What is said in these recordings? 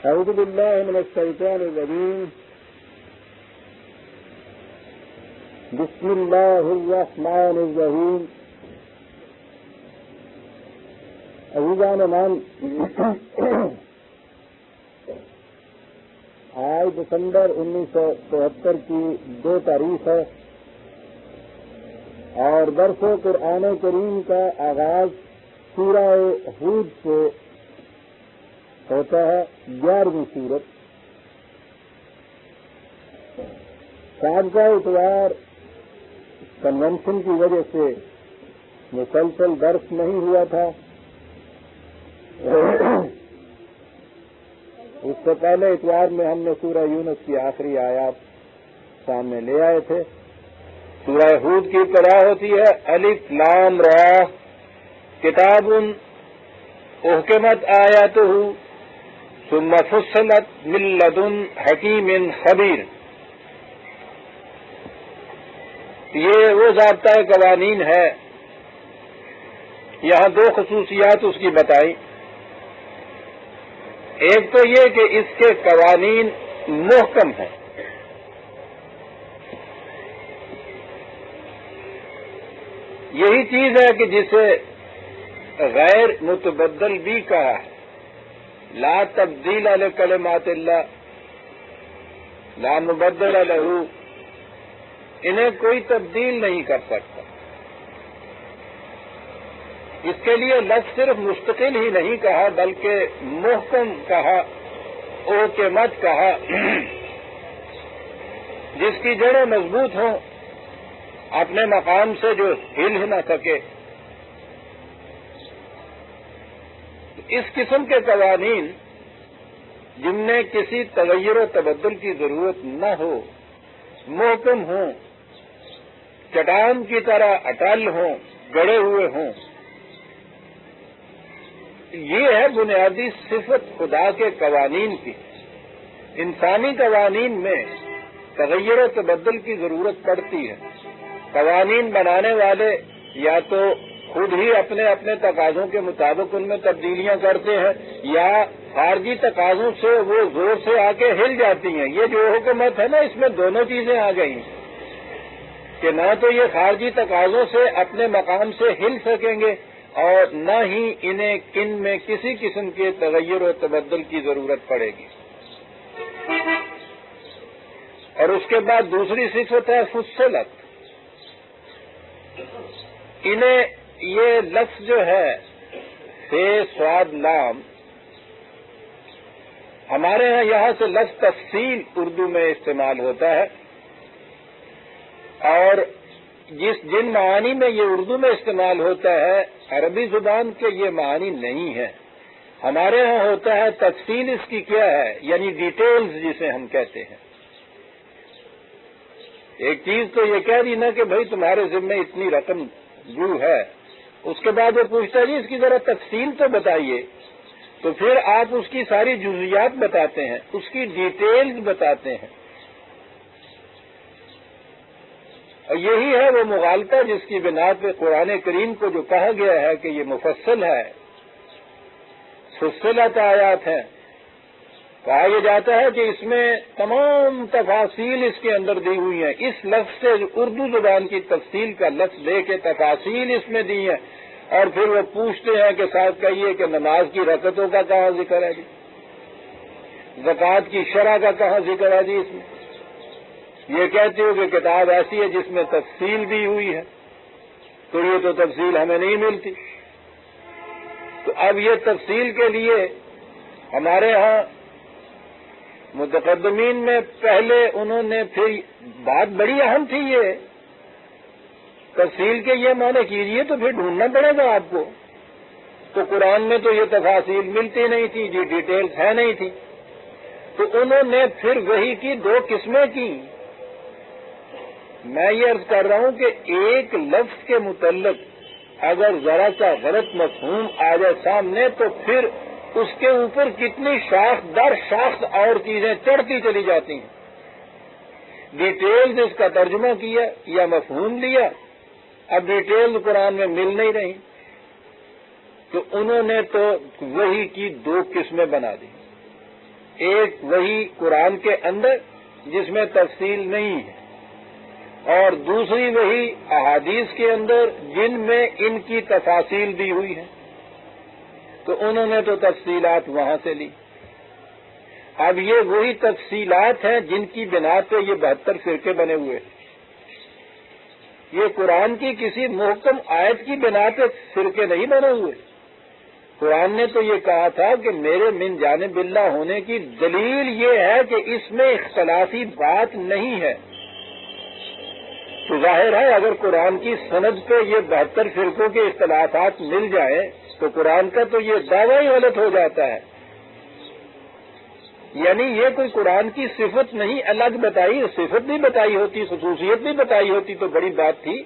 أعوذ بالله من الشيطان الرجيم. بسم الله الرحمن الرحيم. عزیزان من، آج دسمبر 1974 کی 2 تاریخ ہے اور درس قرآن کریم کا آغاز سورہ ہود سے ہوتا ہے، 11ویں سورت. سابقہ اتوار کنونشن کی وجہ سے مسلسل درس نہیں ہوا تھا. اس سے پہلے اتوار میں ہم نے سورہ یونس کی آخری آیات سامنے لے آئے تھے. سورہ ہود کی ابتدا ہوتی ہے الف لام را کتاب احکمت آیاتہ ثم فصلت من لدن حکیم خبیر. یہ وہ ضابطۂ قوانین ہے. یہاں 2 خصوصیات اس کی بتائی. ایک تو یہ کہ اس کے قوانین محکم ہیں. یہی چیز ہے کہ جسے غیر متبدل بھی کہا ہے. لا تبدیل لکلمات اللہ لا مبدل لہ، انہیں کوئی تبدیل نہیں کر سکتا. اس کے لیے لفظ صرف مستقل ہی نہیں کہا بلکہ محکم کہا، اوکمت کہا، جس کی جڑیں مضبوط ہوں، اپنے مقام سے جو ہل نہ سکے. اس قسم کے قوانین جن میں کسی تغیر و تبدل کی ضرورت نہ ہو، محکم ہوں، چٹان کی طرح اٹل ہوں، گڑے ہوئے ہوں، یہ ہے بنیادی صفت خدا کے قوانین کی. انسانی قوانین میں تغیر و تبدل کی ضرورت پڑتی ہے. قوانین بنانے والے یا تو خود ہی اپنے اپنے تقاضوں کے مطابق ان میں تبدیلیاں کرتے ہیں، یا خارجی تقاضوں سے وہ زور سے آ کے ہل جاتی ہیں. یہ جو حکومت ہے نا، اس میں دونوں چیزیں آ گئی ہیں کہ نہ تو یہ خارجی تقاضوں سے اپنے مقام سے ہل سکیں گے اور نہ ہی انہیں کن میں کسی قسم کے تغیر و تبدل کی ضرورت پڑے گی. اور اس کے بعد دوسری صفت ہے فصلت. انہیں یہ لفظ جو ہے فے صاد لام، ہمارے یہاں سے لفظ تفصیل اردو میں استعمال ہوتا ہے، اور جن معانی میں یہ اردو میں استعمال ہوتا ہے عربی زبان کے یہ معانی نہیں ہے. ہمارے ہاں ہوتا ہے تفصیل. اس کی کیا ہے؟ یعنی ڈیٹیلز جسے ہم کہتے ہیں. ایک چیز تو یہ کہہ دی نا کہ بھائی تمہارے ذمہ اتنی رقم جو ہے، اس کے بعد وہ پوچھتا ہے جی اس کی ذرا تفصیل تو بتائیے. تو پھر آپ اس کی ساری جزیات بتاتے ہیں، اس کی ڈیٹیلز بتاتے ہیں. اور یہی ہے وہ مغالطہ جس کی بنا پہ قرآن کریم کو جو کہا گیا ہے کہ یہ مفصل ہے، فصلت آیات ہیں. کہا یہ جاتا ہے کہ اس میں تمام تفاصیل اس کے اندر دی ہوئی ہیں. اس لفظ سے اردو زبان کی تفصیل کا لفظ لے کے تفاصیل اس میں دی ہیں. اور پھر وہ پوچھتے ہیں کہ صاحب کہیے کہ نماز کی رکعتوں کا کہاں ذکر ہے جی، زکوٰۃ کی شرح کا کہاں ذکر ہے جی. اس میں یہ کہتے ہو کہ کتاب ایسی ہے جس میں تفصیل دی ہوئی ہے، تو یہ تو تفصیل ہمیں نہیں ملتی. تو اب یہ تفصیل کے لیے ہمارے ہاں متقدمین میں پہلے انہوں نے پھر بات بڑی اہم تھی، یہ تفصیل کے یہ معنی کیجیے تو پھر ڈھونڈنا پڑے گا آپ کو. تو قرآن میں تو یہ تفاصیل ملتی نہیں تھی جی، ڈیٹیلز ہے نہیں تھی. تو انہوں نے پھر وحی کی 2 قسمیں کی. میں یہ عرض کر رہا ہوں کہ ایک لفظ کے متعلق اگر ذرا سا غلط مفہوم آ جائے سامنے تو پھر اس کے اوپر کتنی شاخ در شاخ اور چیزیں چڑھتی چلی جاتی ہیں. ڈیٹیلز اس کا ترجمہ کیا یا مفہوم لیا، اب ڈیٹیلز قرآن میں مل نہیں رہی، تو انہوں نے تو وحی کی 2 قسمیں بنا دی. ایک وہی قرآن کے اندر جس میں تفصیل نہیں ہے، اور دوسری وہی احادیث کے اندر جن میں ان کی تفاصیل دی ہوئی ہے۔ تو انہوں نے تو تفصیلات وہاں سے لی۔ اب یہ وہی تفصیلات ہیں جن کی بنا پہ یہ 72 فرقے بنے ہوئے ہیں۔ یہ قرآن کی کسی محکم آیت کی بنا پہ فرقے نہیں بنے ہوئے۔ قرآن نے تو یہ کہا تھا کہ میرے من جانب اللہ ہونے کی دلیل یہ ہے کہ اس میں اختلافی بات نہیں ہے۔ تو ظاہر ہے اگر قرآن کی سند پہ یہ 72 فرقوں کے اختلافات مل جائیں تو قرآن کا تو یہ دعویٰ ہی غلط ہو جاتا ہے۔ یعنی یہ کوئی قرآن کی صفت نہیں الگ بتائی، صفت نہیں بتائی ہوتی، خصوصیت نہیں بتائی ہوتی تو بڑی بات تھی۔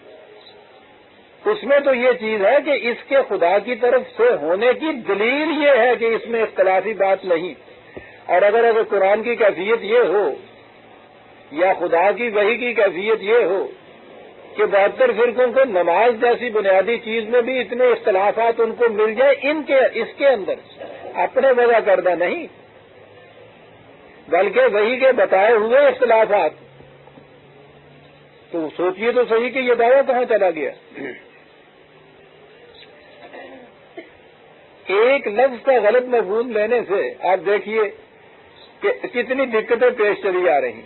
اس میں تو یہ چیز ہے کہ اس کے خدا کی طرف سے ہونے کی دلیل یہ ہے کہ اس میں اختلافی بات نہیں۔ اور اگر قرآن کی کیفیت یہ ہو یا خدا کی وحی کی کیفیت یہ ہو کہ 72 فرقوں کو نماز جیسی بنیادی چیز میں بھی اتنے اختلافات ان کو مل جائے اس کے اندر اپنے وضع کردہ نہیں بلکہ وحی کے بتائے ہوئے اختلافات، تو سوچئے تو صحیح کہ یہ دعویٰ کہاں چلا گیا۔ ایک لفظ کا غلط مفہوم لینے سے آپ دیکھیے کہ کتنی دقتیں پیش چلی آ رہی،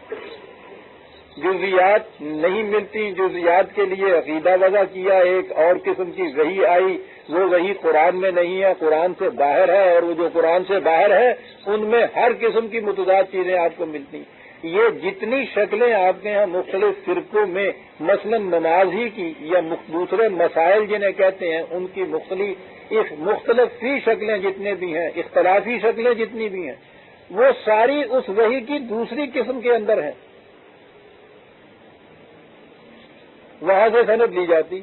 جزیات نہیں ملتی، جزیات کے لیے عقیدہ وضع کیا، ایک اور قسم کی وحی آئی، وہ وحی قرآن میں نہیں ہے، قرآن سے باہر ہے، اور وہ جو قرآن سے باہر ہے ان میں ہر قسم کی متضاد چیزیں آپ کو ملتی۔ یہ جتنی شکلیں آپ کے ہاں مختلف فرقوں میں مثلا نماز ہی کی یا دوسرے مسائل جنہیں کہتے ہیں ان کی مختلف فی شکلیں جتنے بھی ہیں، اختلافی شکلیں جتنی بھی ہیں، وہ ساری اس وحی کی دوسری قسم کے اندر ہیں، وہاں سے سند لی جاتی۔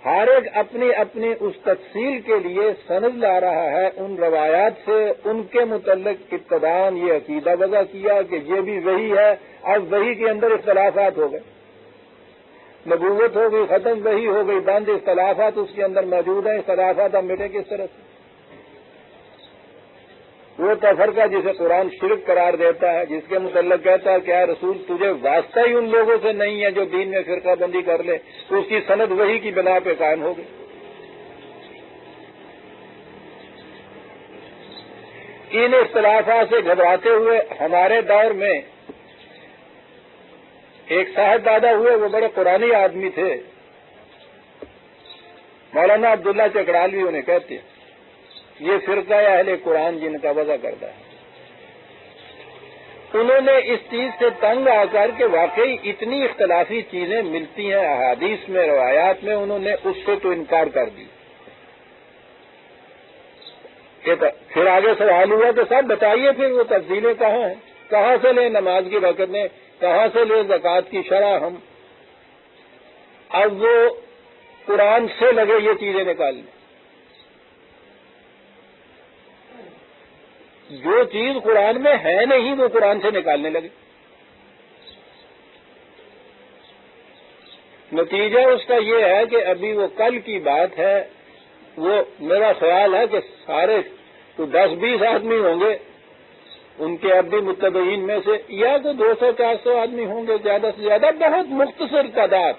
ہر ایک اپنی اپنی اس تفصیل کے لیے سند لا رہا ہے ان روایات سے، ان کے متعلق ابتداً یہ عقیدہ وضع کیا کہ یہ بھی وحی ہے۔ اب وحی کے اندر اختلافات ہو گئے، نبوت ہو گئی ختم، وحی ہو گئی بند، اختلافات اس کے اندر موجود ہیں، اختلافات اب مٹے کس طرح سے؟ وہ تفرقہ جسے قرآن شرک قرار دیتا ہے، جس کے متعلق کہتا ہے کہ اے رسول تجھے واسطہ ہی ان لوگوں سے نہیں ہے جو دین میں فرقہ بندی کر لے، تو اس کی سند وحی کی بنا پہ قائم ہو گئی۔ ان اختلافات سے گھبراتے ہوئے ہمارے دور میں ایک صاحب دادا ہوئے، وہ بڑے قرآنی آدمی تھے، مولانا عبداللہ چکڑالوی انہیں کہتے ہیں، یہ فرقہ اہل قرآن جن کا وضع کرتا ہے۔ انہوں نے اس چیز سے تنگ آ کر کے واقعی اتنی اختلافی چیزیں ملتی ہیں احادیث میں، روایات میں، انہوں نے اس سے تو انکار کر دی۔ پھر آگے سوال ہوا کہ صاحب بتائیے پھر وہ تفصیلیں کہاں ہیں، کہاں سے لیں نماز کی رکعتیں، کہاں سے لیں زکوٰۃ کی شرح ہم؟ اب وہ قرآن سے لگے یہ چیزیں نکالنے، جو چیز قرآن میں ہے نہیں وہ قرآن سے نکالنے لگے۔ نتیجہ اس کا یہ ہے کہ ابھی وہ کل کی بات ہے، وہ میرا خیال ہے کہ سارے تو 10-20 آدمی ہوں گے ان کے ابھی متبعین میں سے، یا تو 200-400 آدمی ہوں گے زیادہ سے زیادہ، بہت مختصر تعداد،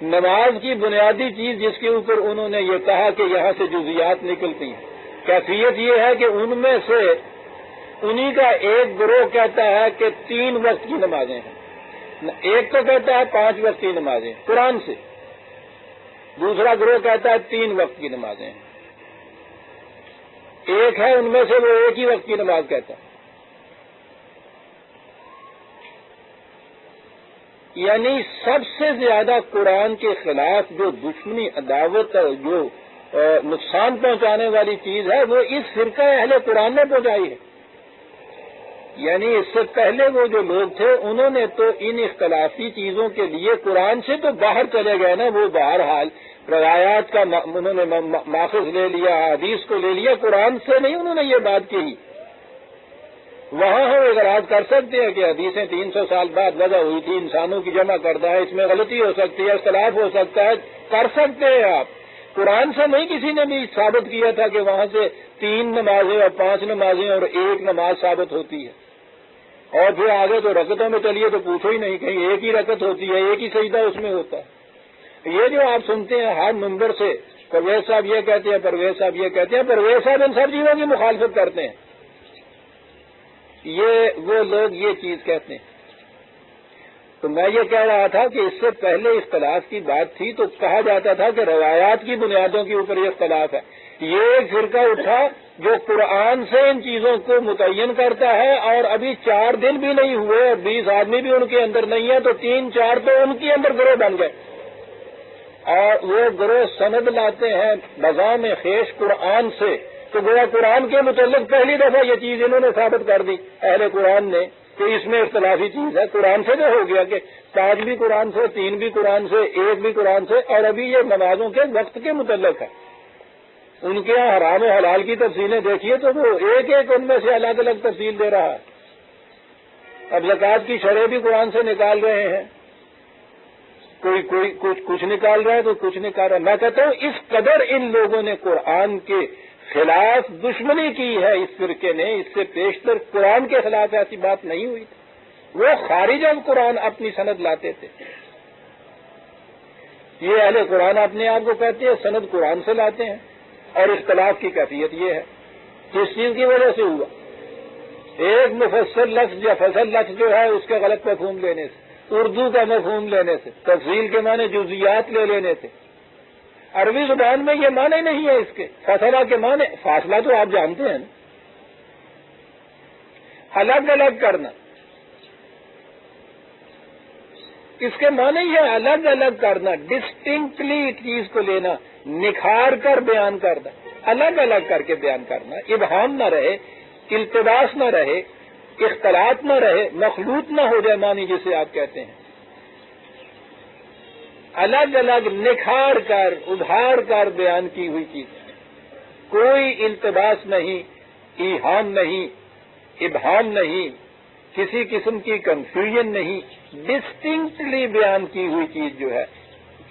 نماز کی بنیادی چیز جس کے اوپر انہوں نے یہ کہا کہ یہاں سے جزیات نکلتی ہیں۔ کیفیت یہ ہے کہ ان میں سے انہی کا ایک گروہ کہتا ہے کہ 3 وقت کی نمازیں ہیں، ایک تو کہتا ہے 5 وقت کی نمازیں قرآن سے، دوسرا گروہ کہتا ہے 3 وقت کی نمازیں ہیں، ایک ہے ان میں سے وہ ایک ہی وقت کی نماز کہتا ہے۔ یعنی سب سے زیادہ قرآن کے خلاف جو دشمنی عداوت اور جو نقصان پہنچانے والی چیز ہے وہ اس فرقہ اہل قرآن نے پہنچائی ہے۔ یعنی اس سے پہلے وہ جو لوگ تھے انہوں نے تو ان اختلافی چیزوں کے لیے قرآن سے تو باہر چلے گئے نا، وہ بہرحال روایات کا انہوں نے ماخذ لے لیا، حدیث کو لے لیا، قرآن سے نہیں انہوں نے یہ بات کہی۔ وہاں ہم اعتراض کر سکتے ہیں کہ حدیثیں 300 سال بعد وضع ہوئی تھی، انسانوں کی جمع کردہ ہے، اس میں غلطی ہو سکتی ہے، اختلاف ہو سکتا ہے، کر سکتے ہیں آپ، قرآن سے نہیں کسی نے بھی ثابت کیا تھا کہ وہاں سے 3 نمازیں اور 5 نمازیں اور 1 نماز ثابت ہوتی ہے. اور پھر آگے تو رکعتوں میں چلیے تو پوچھو ہی نہیں, کہیں 1 ہی رکعت ہوتی ہے, 1 ہی سجدہ اس میں ہوتا ہے. یہ جو آپ سنتے ہیں ہر منبر سے پرویز صاحب یہ کہتے ہیں, پرویز صاحب یہ کہتے ہیں, پرویز صاحب ان سب چیزوں کی مخالفت کرتے ہیں. یہ وہ لوگ یہ چیز کہتے ہیں. تو میں یہ کہہ رہا تھا کہ اس سے پہلے اختلاف کی بات تھی تو کہا جاتا تھا کہ روایات کی بنیادوں کے اوپر یہ اختلاف ہے. یہ ایک فرقہ اٹھا جو قرآن سے ان چیزوں کو متعین کرتا ہے, اور ابھی 4 دن بھی نہیں ہوئے اور 20 آدمی بھی ان کے اندر نہیں ہے, تو 3-4 تو ان کے اندر گروہ بن گئے, اور وہ گروہ سند لاتے ہیں بذام خیش قرآن سے. تو گویا قرآن کے متعلق پہلی دفعہ یہ چیز انہوں نے ثابت کر دی اہل قرآن نے کہ اس میں اختلافی چیز ہے. قرآن سے جو ہو گیا کہ 5 بھی قرآن سے, 3 بھی قرآن سے, 1 بھی قرآن سے, اور ابھی یہ نمازوں کے وقت کے متعلق ہے. ان کے یہاں حرام و حلال کی تفصیلیں دیکھیے تو وہ ایک ان میں سے الگ الگ تفصیل دے رہا ہے. اب زکوٰۃ کی شرح بھی قرآن سے نکال رہے ہیں, کوئی کچھ نکال رہا ہے تو کچھ نکال رہا ہے. میں کہتا ہوں اس قدر ان لوگوں نے قرآن کے خلاف دشمنی کی ہے اس فرقے نے, اس سے پیشتر قرآن کے خلاف ایسی بات نہیں ہوئی تھی. وہ خارج از قرآن اپنی سند لاتے تھے. یہ اہل قرآن اپنے آپ کو کہتے ہیں, سند قرآن سے لاتے ہیں. اور اختلاف کی کیفیت یہ ہے کس چیز کی وجہ سے ہوا. ایک مفسر لفظ یا فصل لفظ جو ہے اس کے غلط مفہوم لینے سے, اردو کا مفہوم لینے سے, تفصیل کے معنی جزیات لے لینے سے. عربی زبان میں یہ معنی نہیں ہے اس کے. فاصلہ کے معنی, فاصلہ تو آپ جانتے ہیں نا, الگ الگ کرنا, اس کے معنی یہ الگ الگ کرنا, ڈسٹنکٹلی چیز کو لینا, نکھار کر بیان کرنا, الگ الگ کر کے بیان کرنا, ابہام نہ رہے, التباس نہ رہے, اختلاط نہ رہے, مخلوط نہ ہو جائے معنی جسے آپ کہتے ہیں. الگ الگ نکھار کر ابھار کر بیان کی ہوئی چیز, کوئی التباس نہیں, ایہام نہیں, ابہام نہیں, کسی قسم کی کنفیوژن نہیں, ڈسٹنکٹلی بیان کی ہوئی چیز جو ہے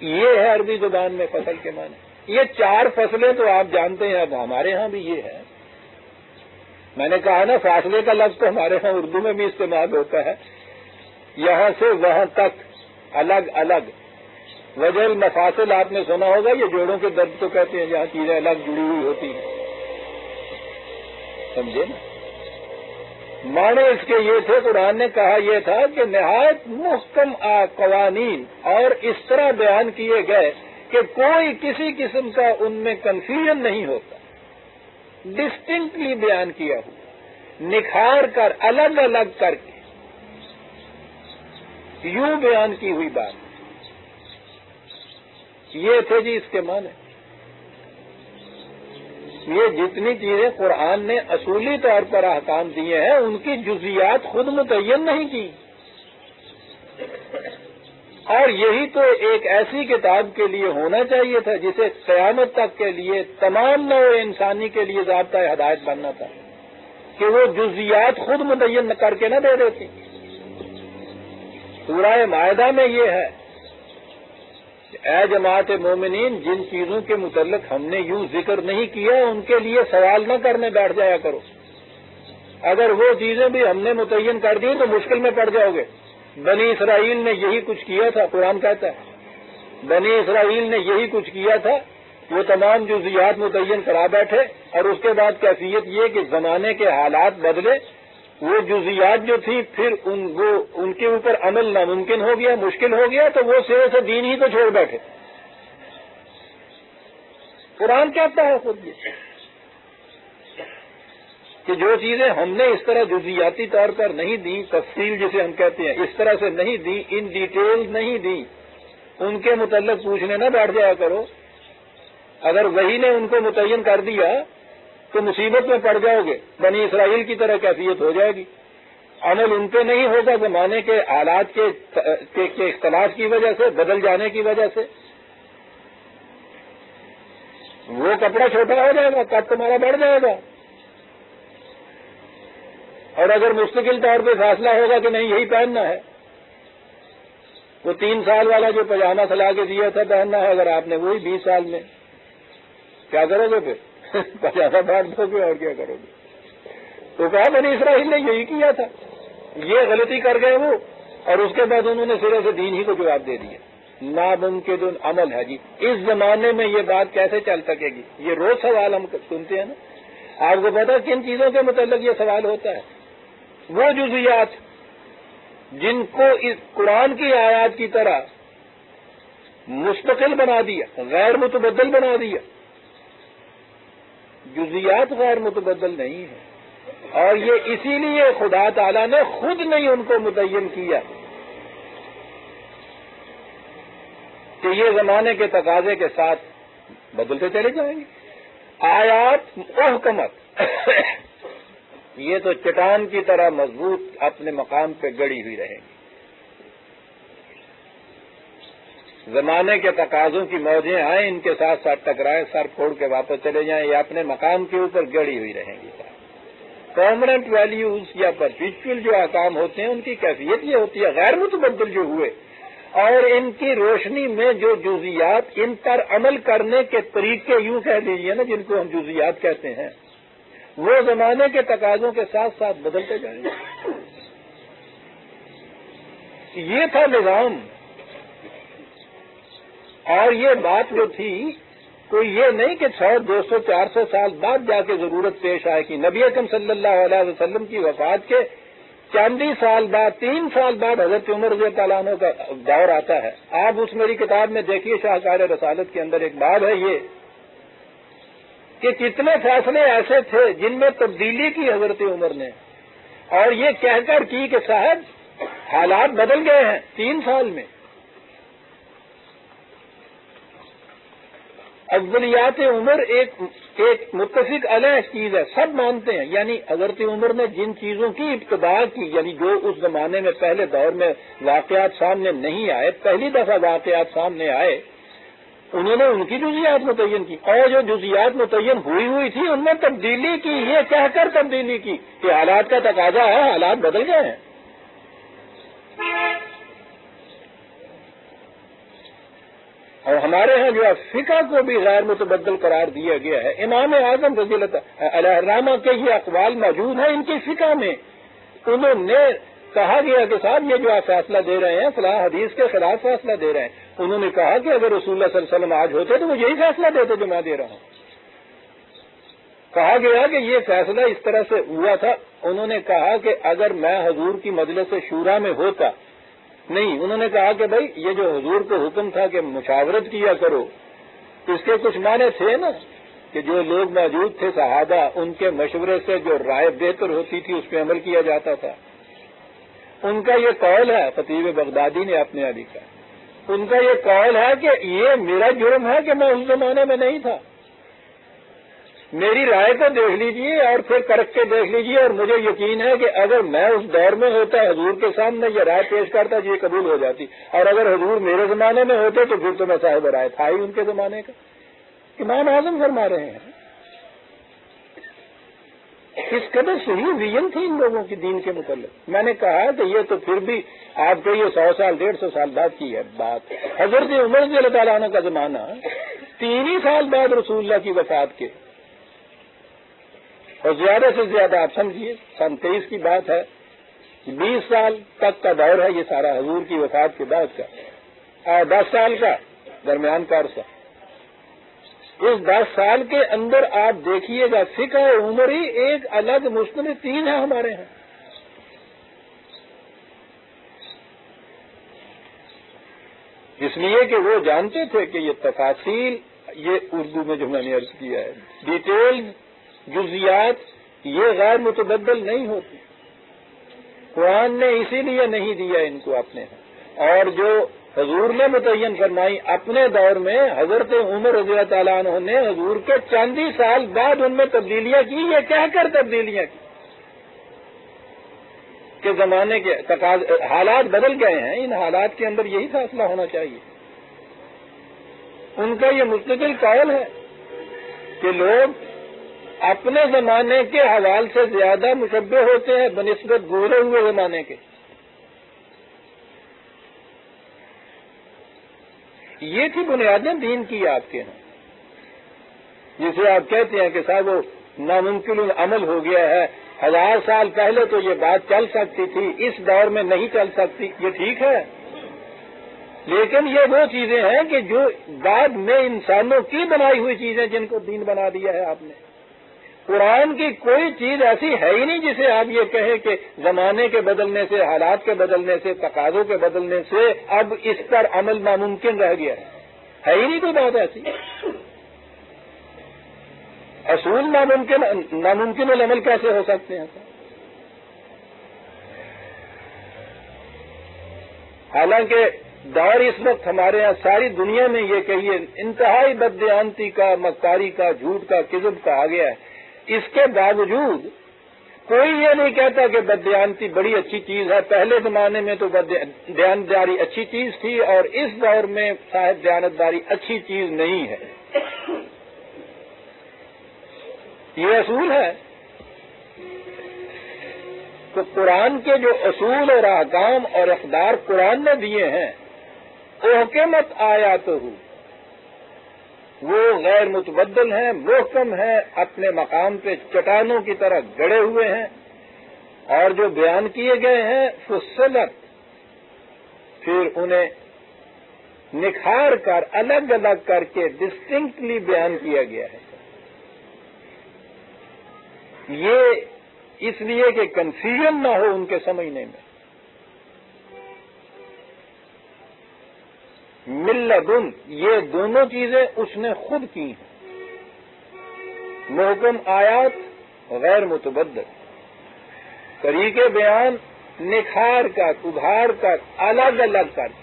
یہ ہے عربی زبان میں فصل کے معنی. یہ 4 فصلیں تو آپ جانتے ہیں, اب ہمارے ہاں بھی یہ ہے. میں نے کہا نا فاصلے کا لفظ تو ہمارے ہاں اردو میں بھی استعمال ہوتا ہے. یہاں سے وہاں تک الگ الگ. وجہ المفاصل آپ نے سنا ہوگا, یہ جوڑوں کے درد کو کہتے ہیں جہاں چیزیں الگ جڑی ہوئی ہوتی ہیں, سمجھے نا. معنی اس کے یہ تھے, قرآن نے کہا یہ تھا کہ نہایت محکم قوانین اور اس طرح بیان کیے گئے کہ کوئی کسی قسم کا ان میں کنفیوژن نہیں ہوتا, ڈسٹنکٹلی بیان کیا ہوا, نکھار کر الگ الگ کر کے یوں بیان کی ہوئی بات. یہ تھے جی اس کے معنی. یہ جتنی چیزیں قرآن نے اصولی طور پر احکام دیے ہیں ان کی جزیات خود متعین نہیں کی. اور یہی تو ایک ایسی کتاب کے لیے ہونا چاہیے تھا جسے قیامت تک کے لیے تمام نوع انسانی کے لیے ضابطۂ ہدایت بننا تھا کہ وہ جزیات خود متعین کر کے نہ دے دیتی. سورہ مائدہ میں یہ ہے کہ اے جماعت مومنین, جن چیزوں کے متعلق ہم نے یوں ذکر نہیں کیا ان کے لیے سوال نہ کرنے بیٹھ جایا کرو. اگر وہ چیزیں بھی ہم نے متعین کر دی تو مشکل میں پڑ جاؤ گے. بنی اسرائیل نے یہی کچھ کیا تھا, قرآن کہتا ہے بنی اسرائیل نے یہی کچھ کیا تھا. وہ تمام جزیات متعین کرا بیٹھے اور اس کے بعد کیفیت یہ کہ زمانے کے حالات بدلے, وہ جزیات جو تھی پھر ان کے اوپر عمل ناممکن ہو گیا, مشکل ہو گیا, تو وہ سرے سے دین ہی تو چھوڑ بیٹھے. قرآن کہتا ہے خود یہ کہ جو چیزیں ہم نے اس طرح جزیاتی طور پر نہیں دی, تفصیل جسے ہم کہتے ہیں, اس طرح سے نہیں دی, ان ڈیٹیل نہیں دی, ان کے متعلق پوچھنے نہ بیٹھ جایا کرو. اگر وہی نے ان کو متعین کر دیا تو مصیبت میں پڑ جاؤ گے. بنی اسرائیل کی طرح کیفیت ہو جائے گی. عمل ان پہ نہیں ہوگا زمانے کے حالات کے اختلاف کی وجہ سے, بدل جانے کی وجہ سے. وہ کپڑا چھوٹا ہو جائے گا, کٹ تمہارا بڑھ جائے گا. اور اگر مستقل طور پہ فیصلہ ہوگا کہ نہیں یہی پہننا ہے, وہ 3 سال والا جو پاجامہ سلا کے دیا تھا پہننا ہے, اگر آپ نے وہی 20 سال میں کیا کرو گے پھر؟ پجامہ بانٹ دو گے اور کیا کرو گے؟ تو کہا بنی اسرائیل نے یہی کیا تھا، یہ غلطی کر گئے وہ، اور اس کے بعد انہوں نے سرے سے دین ہی کو جواب دے دیا۔ ناممکن عمل ہے جی، اس زمانے میں یہ بات کیسے چل سکے گی؟ یہ روز سوال ہم سنتے ہیں نا، آپ کو پتا کن چیزوں کے متعلق یہ سوال ہوتا ہے؟ وہ جزیات جن کو اس قرآن کی آیات کی طرح مستقل بنا دیا، غیر متبدل بنا دیا۔ جزیات غیر متبدل نہیں ہے، اور یہ اسی لیے خدا تعالیٰ نے خود نہیں ان کو متعین کیا کہ یہ زمانے کے تقاضے کے ساتھ بدلتے چلے جائیں گے۔ آیات محکمت یہ تو چٹان کی طرح مضبوط اپنے مقام پہ گڑی ہوئی رہیں گی۔ زمانے کے تقاضوں کی موجیں آئیں، ان کے ساتھ ساتھ ٹکرائیں، سر پھوڑ کے واپس چلے جائیں، یا اپنے مقام کے اوپر گڑی ہوئی رہیں گی۔ پرماننٹ ویلیوز یا پرپیچول جو احکام ہوتے ہیں ان کی کیفیت یہ ہوتی ہے غیر متبدل جو ہوئے، اور ان کی روشنی میں جو جزیات ان پر عمل کرنے کے طریقے یوں کہہ دیجیے نا جن کو ہم جزیات کہتے ہیں، وہ زمانے کے تقاضوں کے ساتھ ساتھ بدلتے جائیں گے۔ یہ تھا نظام، اور یہ بات جو تھی کوئی یہ نہیں کہ 100 200 400 سال بعد جا کے ضرورت پیش آئے کہ نبی اکرم صلی اللہ علیہ وسلم کی وفات کے چند ہی سال بعد 3 سال بعد حضرت عمر رضی اللہ عنہ کا دور آتا ہے۔ آپ اس میری کتاب میں دیکھیے شاہکار رسالت کے اندر ایک باب ہے یہ کہ کتنے فیصلے ایسے تھے جن میں تبدیلی کی حضرت عمر نے، اور یہ کہہ کر کی کہ صاحب حالات بدل گئے ہیں 3 سال میں۔ اولیات عمر ایک متفق علیہ چیز ہے، سب مانتے ہیں، یعنی حضرت عمر نے جن چیزوں کی ابتدا کی، یعنی جو اس زمانے میں پہلے دور میں واقعات سامنے نہیں آئے، پہلی دفعہ واقعات سامنے آئے، انہوں نے ان کی جزیات متعین کی، اور جو جزیات متعین ہوئی تھی ان میں تبدیلی کی، یہ کہہ کر تبدیلی کی کہ حالات کا تقاضا ہے، حالات بدل گئے ہیں۔ اور ہمارے ہاں جو فقہ کو بھی غیر متبدل قرار دیا گیا ہے، امام اعظم رضی اللہ علیہ الرحمہ کے یہ اقوال موجود ہیں ان کی فقہ میں، انہوں نے کہا گیا کہ صاحب یہ جو آپ فیصلہ دے رہے ہیں فلاں حدیث کے خلاف فیصلہ دے رہے ہیں، انہوں نے کہا کہ اگر رسول اللہ صلی اللہ علیہ وسلم آج ہوتے تو وہ یہی فیصلہ دیتے جو میں دے رہا ہوں۔ کہا گیا کہ یہ فیصلہ اس طرح سے ہوا تھا، انہوں نے کہا کہ اگر میں حضور کی مجلس شورا میں ہوتا نہیں، انہوں نے کہا کہ بھائی یہ جو حضور کو حکم تھا کہ مشاورت کیا کرو، اس کے کچھ معنی تھے نا کہ جو لوگ موجود تھے صحابہ ان کے مشورے سے جو رائے بہتر ہوتی تھی اس پہ عمل کیا جاتا تھا۔ ان کا یہ قول ہے، خطیب بغدادی نے اپنے لکھا، ان کا یہ قول ہے کہ یہ میرا جرم ہے کہ میں اس زمانے میں نہیں تھا، میری رائے کو دیکھ لیجئے اور پھر پرکھ کے دیکھ لیجئے، اور مجھے یقین ہے کہ اگر میں اس دور میں ہوتا حضور کے سامنے یہ رائے پیش کرتا یہ قبول ہو جاتی، اور اگر حضور میرے زمانے میں ہوتے تو پھر تو میں صاحب رائے تھا ہی ان کے زمانے کا۔ امام اعظم فرما رہے ہیں اس قدر صحیح ویژن تھی ان لوگوں کی دین کے متعلق۔ میں نے کہا کہ یہ تو پھر بھی آپ کو یہ 100 سال 150 سال بعد کی ہے بات، حضرت عمر رضی اللہ تعالیٰ عنہ کا زمانہ 3 ہی سال بعد رسول اللہ کی وفات کے، اور زیادہ سے زیادہ آپ سمجھیے 23 کی بات ہے، 20 سال تک کا دور ہے یہ سارا حضور کی وفات کے بعد کا، 10 سال کا درمیان کا عرصہ۔ اس 10 سال کے اندر آپ دیکھیے گا فقہ عمری ایک الگ مستند 3 ہے ہمارے ہاں۔ اس لیے کہ وہ جانتے تھے کہ یہ تفاصیل، یہ اردو میں جو میں نے عرض کیا ہے، ڈیٹیلز، جزیات یہ غیر متبدل نہیں ہوتی، قرآن نے اسی لیے نہیں دیا ان کو اپنے ہاں، اور جو حضور نے متعین فرمائی اپنے دور میں، حضرت عمر رضی اللہ تعالیٰ عنہ نے حضور کے چند ہی سال بعد ان میں تبدیلیاں کی، یہ کہہ کر تبدیلیاں کی کہ زمانے کے حالات بدل گئے ہیں، ان حالات کے اندر یہی فیصلہ ہونا چاہیے۔ ان کا یہ مستقل قول ہے کہ لوگ اپنے زمانے کے حوال سے زیادہ مشبہ ہوتے ہیں بنسبت گزرے ہوئے زمانے کے۔ یہ تھی بنیادیں دین کی آپ کے ہاں۔ جسے آپ کہتے ہیں کہ صاحب وہ ناممکن عمل ہو گیا ہے، 1000 سال پہلے تو یہ بات چل سکتی تھی، اس دور میں نہیں چل سکتی، یہ ٹھیک ہے، لیکن یہ وہ چیزیں ہیں کہ جو بعد میں انسانوں کی بنائی ہوئی چیزیں جن کو دین بنا دیا ہے آپ نے۔ قرآن کی کوئی چیز ایسی ہے ہی نہیں جسے آپ یہ کہیں کہ زمانے کے بدلنے سے، حالات کے بدلنے سے، تقاضوں کے بدلنے سے اب اس پر عمل ناممکن رہ گیا ہے ہی نہیں کوئی بات ایسی۔ اصول ناممکن العمل کیسے ہو سکتے ہیں؟ حالانکہ دور اس وقت ہمارے ہاں ساری دنیا میں یہ کہیے انتہائی بددیانتی کا، مکاری کا، جھوٹ کا، کذب کا آ گیا ہے، اس کے باوجود کوئی یہ نہیں کہتا کہ بددیانتی بڑی اچھی چیز ہے۔ پہلے زمانے میں تو دیانتداری اچھی چیز تھی اور اس دور میں صاحب دیانتداری اچھی چیز نہیں ہے۔ یہ اصول ہے۔ تو قرآن کے جو اصول اور احکام اور اقدار قرآن نے دیے ہیں، احکمت آیاتہ، وہ غیر متبدل ہیں، محکم ہیں، اپنے مقام پہ چٹانوں کی طرح گڑے ہوئے ہیں، اور جو بیان کیے گئے ہیں فصلت، پھر انہیں نکھار کر الگ الگ کر کے ڈسٹنکٹلی بیان کیا گیا ہے۔ یہ اس لیے کہ کنفیوژن نہ ہو ان کے سمجھنے میں۔ ملدن، یہ دونوں چیزیں اس نے خود کی ہیں، محکم آیات غیر متبدل، طریقے بیان نکھار کر، ابھار کر، الگ الگ کر کے۔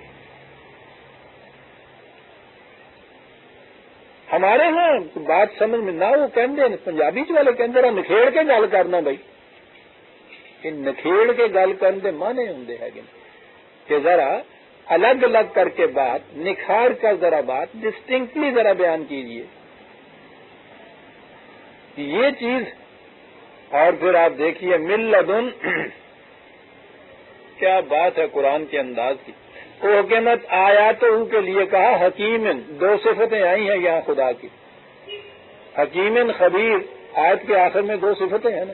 ہمارے ہاں بات سمجھ میں نہ وہ کہندے پنجابی والے کہندے نکھیڑ کے گل کرنا بھائی، کہ نکھیڑ کے گل کرنے مانے ہوں کہ ذرا الگ الگ کر کے بات، نکھار کر ذرا بات ڈسٹنکٹلی ذرا بیان کیجیے، یہ چیز۔ اور پھر آپ دیکھیے ملدن، کیا بات ہے قرآن کے انداز کی۔ حکمت آیاتہ کے لیے کہا حکیمن، دو صفتیں آئی ہیں یہاں خدا کی، حکیمن خبیر، آیت کے آخر میں دو صفتیں ہیں نا،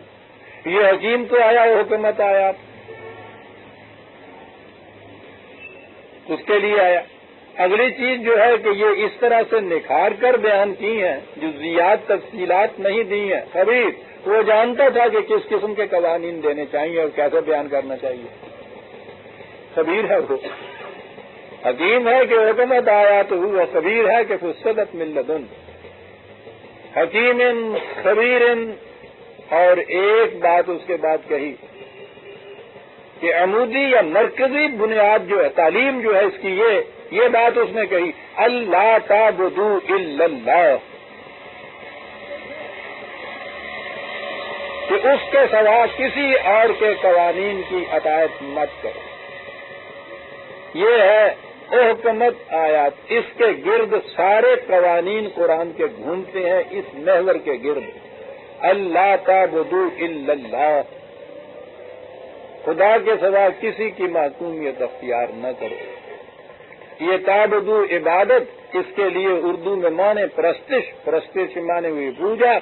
یہ حکیم تو آیا، حکمت آیات اس کے لیے آیا۔ اگلی چیز جو ہے کہ یہ اس طرح سے نکھار کر بیان کی ہیں، جزیات تفصیلات نہیں دی ہیں۔ خبیر، وہ جانتا تھا کہ کس قسم کے قوانین دینے چاہیے اور کیسے بیان کرنا چاہیے۔ خبیر ہے وہ، حکیم ہے کہ حکمت آیات ہوا، خبیر ہے کہ فصلت من لدن، حکیم خبیر۔ اور ایک بات اس کے بعد کہی کہ عمودی یا مرکزی بنیاد جو ہے، تعلیم جو ہے اس کی، یہ بات اس نے کہی، اللہ تعبدوا الا اللہ، کہ اس کے سوا کسی اور کے قوانین کی اطاعت مت کرو۔ یہ ہے احکمت آیات، اس کے گرد سارے قوانین قرآن کے گھومتے ہیں، اس محور کے گرد، اللہ تعبدوا الا اللہ، خدا کے سوا کسی کی معصومیت اختیار نہ کرو۔ یہ تعبدو عبادت، اس کے لیے اردو میں مانے پرستش، پرستش مانے ہوئی پوجا،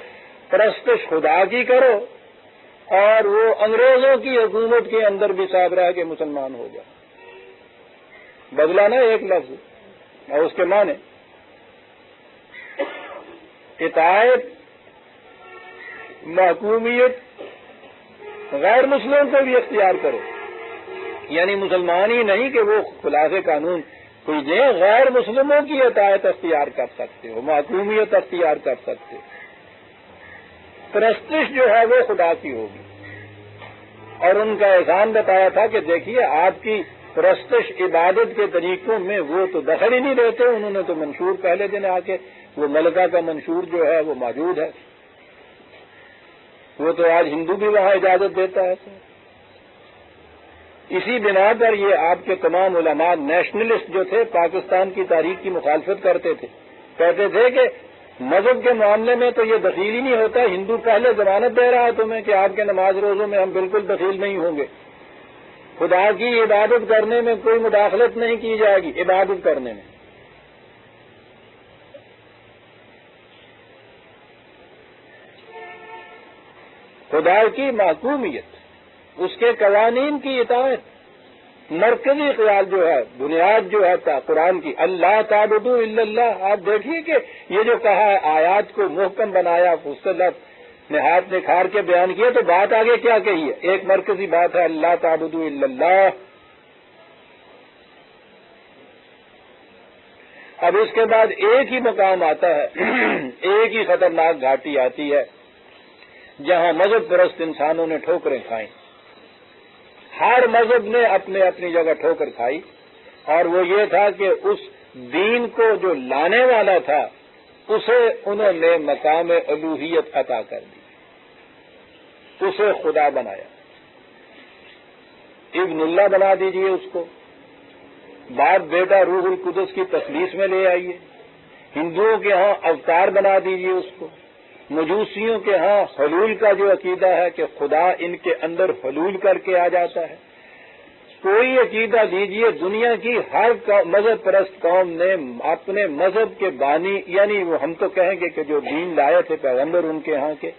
پرستش خدا کی کرو، اور وہ انگریزوں کی حکومت کے اندر بھی صاحب رہ کے مسلمان ہو جائے، بدلا نا ایک لفظ اور اس کے معنی اطاعت، محکومیت غیر مسلموں کو بھی اختیار کرو، یعنی مسلمان ہی نہیں کہ وہ خلاف قانون کوئی دے، غیر مسلموں کی اطاعت اختیار کر سکتے ہو، محکومیت اختیار کر سکتے ہو۔ پرستش جو ہے وہ خدا کی ہوگی، اور ان کا احسان بتایا تھا کہ دیکھیے آپ کی پرستش عبادت کے طریقوں میں وہ تو دخل ہی نہیں دیتے، انہوں نے تو منشور پہلے دن آ کے وہ ملکہ کا منشور جو ہے وہ موجود ہے، وہ تو آج ہندو بھی وہاں اجازت دیتا ہے۔ اسی بنا پر یہ آپ کے تمام علماء نیشنلسٹ جو تھے پاکستان کی تاریخ کی مخالفت کرتے تھے، کہتے تھے کہ مذہب کے معاملے میں تو یہ دخیل ہی نہیں ہوتا، ہندو پہلے ضمانت دے رہا ہے تمہیں کہ آپ کے نماز روزوں میں ہم بالکل دخیل نہیں ہوں گے، خدا کی عبادت کرنے میں کوئی مداخلت نہیں کی جائے گی، عبادت کرنے میں۔ خدا کی محکومیت، اس کے قوانین کی اطاعت، مرکزی خیال جو ہے، بنیاد جو ہے قرآن کی، اللہ تعبدوا الا اللہ۔ آپ دیکھیے کہ یہ جو کہا ہے آیات کو محکم بنایا، فصلت نے ہاتھ نکھار کے بیان کیا، تو بات آگے کیا کہی ہے؟ ایک مرکزی بات ہے اللہ تعبدوا الا اللہ۔ اب اس کے بعد ایک ہی مقام آتا ہے، ایک ہی خطرناک گھاٹی آتی ہے جہاں مذہب پرست انسانوں نے ٹھوکریں کھائیں۔ ہر مذہب نے اپنے اپنی جگہ ٹھوکر کھائی، اور وہ یہ تھا کہ اس دین کو جو لانے والا تھا اسے انہوں نے مقام الوہیت عطا کر دی، اسے خدا بنایا۔ ابن اللہ بنا دیجئے اس کو، باپ بیٹا روح القدس کی تثلیث میں لے آئیے۔ ہندوؤں کے ہاں اوتار بنا دیجئے اس کو، مجوسیوں کے ہاں حلول کا جو عقیدہ ہے کہ خدا ان کے اندر حلول کر کے آ جاتا ہے۔ کوئی عقیدہ دیجئے، دنیا کی ہر مذہب پرست قوم نے اپنے مذہب کے بانی، یعنی وہ ہم تو کہیں گے کہ جو دین لائے تھے پیغمبر ان کے ہاں کے،